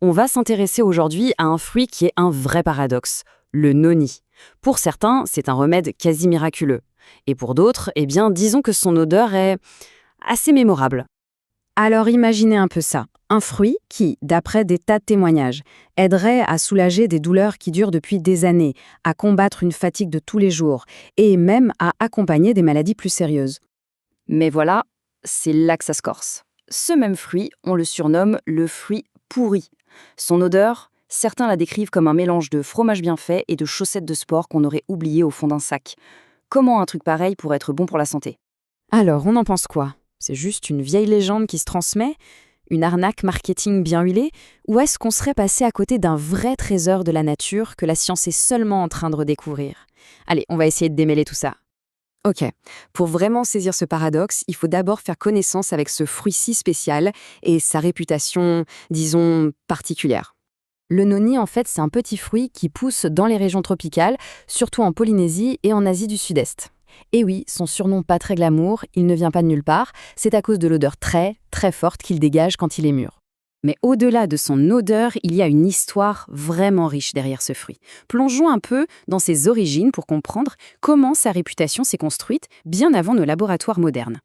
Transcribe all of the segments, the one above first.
On va s'intéresser aujourd'hui à un fruit qui est un vrai paradoxe, le noni. Pour certains, c'est un remède quasi miraculeux. Et pour d'autres, eh bien, disons que son odeur est assez mémorable. Alors imaginez un peu ça. Un fruit qui, d'après des tas de témoignages, aiderait à soulager des douleurs qui durent depuis des années, à combattre une fatigue de tous les jours et même à accompagner des maladies plus sérieuses. Mais voilà, c'est là que ça se corse. Ce même fruit, on le surnomme le fruit pourri. Son odeur, certains la décrivent comme un mélange de fromage bien fait et de chaussettes de sport qu'on aurait oubliées au fond d'un sac. Comment un truc pareil pourrait être bon pour la santé? Alors, on en pense quoi? C'est juste une vieille légende qui se transmet? Une arnaque marketing bien huilée? Ou est-ce qu'on serait passé à côté d'un vrai trésor de la nature que la science est seulement en train de redécouvrir? Allez, on va essayer de démêler tout ça. Ok, pour vraiment saisir ce paradoxe, il faut d'abord faire connaissance avec ce fruit si spécial et sa réputation, disons, particulière. Le noni, en fait, c'est un petit fruit qui pousse dans les régions tropicales, surtout en Polynésie et en Asie du Sud-Est. Et oui, son surnom pas très glamour, il ne vient pas de nulle part, c'est à cause de l'odeur très, très forte qu'il dégage quand il est mûr. Mais au-delà de son odeur, il y a une histoire vraiment riche derrière ce fruit. Plongeons un peu dans ses origines pour comprendre comment sa réputation s'est construite bien avant nos laboratoires modernes.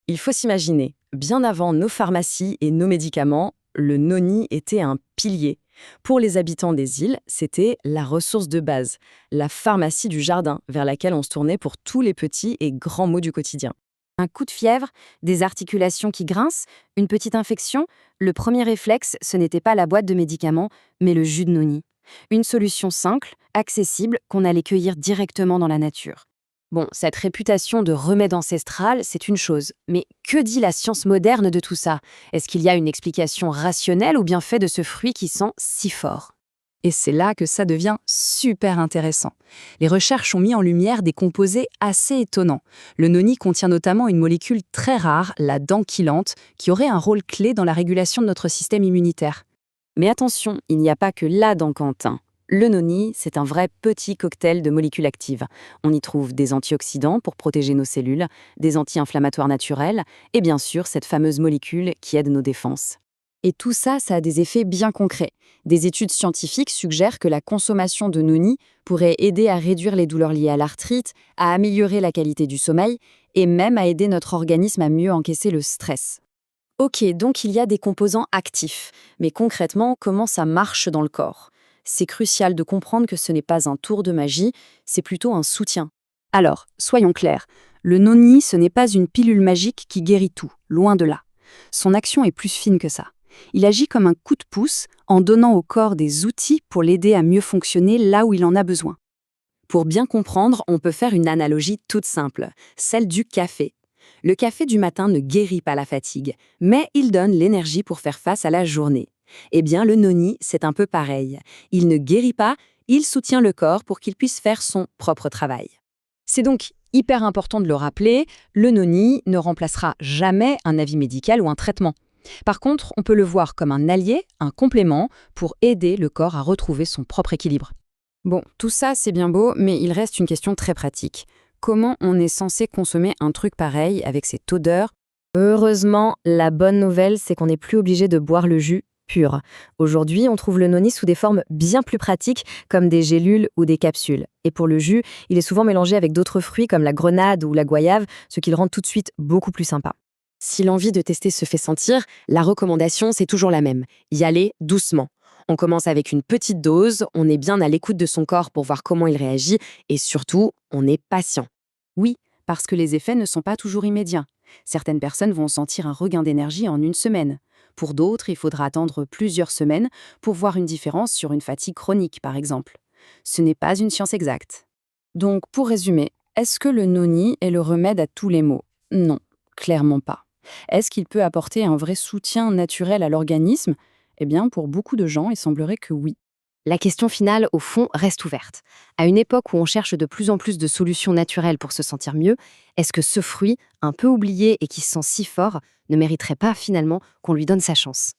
Il faut s'imaginer, bien avant nos pharmacies et nos médicaments, le noni était un pilier. Pour les habitants des îles, c'était la ressource de base, la pharmacie du jardin vers laquelle on se tournait pour tous les petits et grands maux du quotidien. Un coup de fièvre, des articulations qui grincent, une petite infection, le premier réflexe, ce n'était pas la boîte de médicaments, mais le jus de noni. Une solution simple, accessible, qu'on allait cueillir directement dans la nature. Bon, cette réputation de remède ancestral, c'est une chose, mais que dit la science moderne de tout ça? Est-ce qu'il y a une explication rationnelle ou bien faite de ce fruit qui sent si fort? Et c'est là que ça devient super intéressant. Les recherches ont mis en lumière des composés assez étonnants. Le noni contient notamment une molécule très rare, la dankylante, qui aurait un rôle clé dans la régulation de notre système immunitaire. Mais attention, il n'y a pas que la dankantin. Le noni, c'est un vrai petit cocktail de molécules actives. On y trouve des antioxydants pour protéger nos cellules, des anti-inflammatoires naturels et bien sûr cette fameuse molécule qui aide nos défenses. Et tout ça, ça a des effets bien concrets. Des études scientifiques suggèrent que la consommation de noni pourrait aider à réduire les douleurs liées à l'arthrite, à améliorer la qualité du sommeil et même à aider notre organisme à mieux encaisser le stress. Ok, donc il y a des composants actifs, mais concrètement, comment ça marche dans le corps? C'est crucial de comprendre que ce n'est pas un tour de magie, c'est plutôt un soutien. Alors, soyons clairs, le noni, ce n'est pas une pilule magique qui guérit tout, loin de là. Son action est plus fine que ça. Il agit comme un coup de pouce en donnant au corps des outils pour l'aider à mieux fonctionner là où il en a besoin. Pour bien comprendre, on peut faire une analogie toute simple, celle du café. Le café du matin ne guérit pas la fatigue, mais il donne l'énergie pour faire face à la journée. Eh bien, le noni, c'est un peu pareil. Il ne guérit pas, il soutient le corps pour qu'il puisse faire son propre travail. C'est donc hyper important de le rappeler, le noni ne remplacera jamais un avis médical ou un traitement. Par contre, on peut le voir comme un allié, un complément, pour aider le corps à retrouver son propre équilibre. Bon, tout ça, c'est bien beau, mais il reste une question très pratique. Comment on est censé consommer un truc pareil avec cette odeur? Heureusement, la bonne nouvelle, c'est qu'on n'est plus obligé de boire le jus pur. Aujourd'hui, on trouve le noni sous des formes bien plus pratiques, comme des gélules ou des capsules. Et pour le jus, il est souvent mélangé avec d'autres fruits comme la grenade ou la goyave, ce qui le rend tout de suite beaucoup plus sympa. Si l'envie de tester se fait sentir, la recommandation, c'est toujours la même. Y aller doucement. On commence avec une petite dose, on est bien à l'écoute de son corps pour voir comment il réagit et surtout, on est patient. Oui, parce que les effets ne sont pas toujours immédiats. Certaines personnes vont sentir un regain d'énergie en une semaine. Pour d'autres, il faudra attendre plusieurs semaines pour voir une différence sur une fatigue chronique, par exemple. Ce n'est pas une science exacte. Donc, pour résumer, est-ce que le noni est le remède à tous les maux? Non, clairement pas. Est-ce qu'il peut apporter un vrai soutien naturel à l'organisme? Eh bien, pour beaucoup de gens, il semblerait que oui. La question finale, au fond, reste ouverte. À une époque où on cherche de plus en plus de solutions naturelles pour se sentir mieux, est-ce que ce fruit, un peu oublié et qui sent si fort, ne mériterait pas finalement qu'on lui donne sa chance?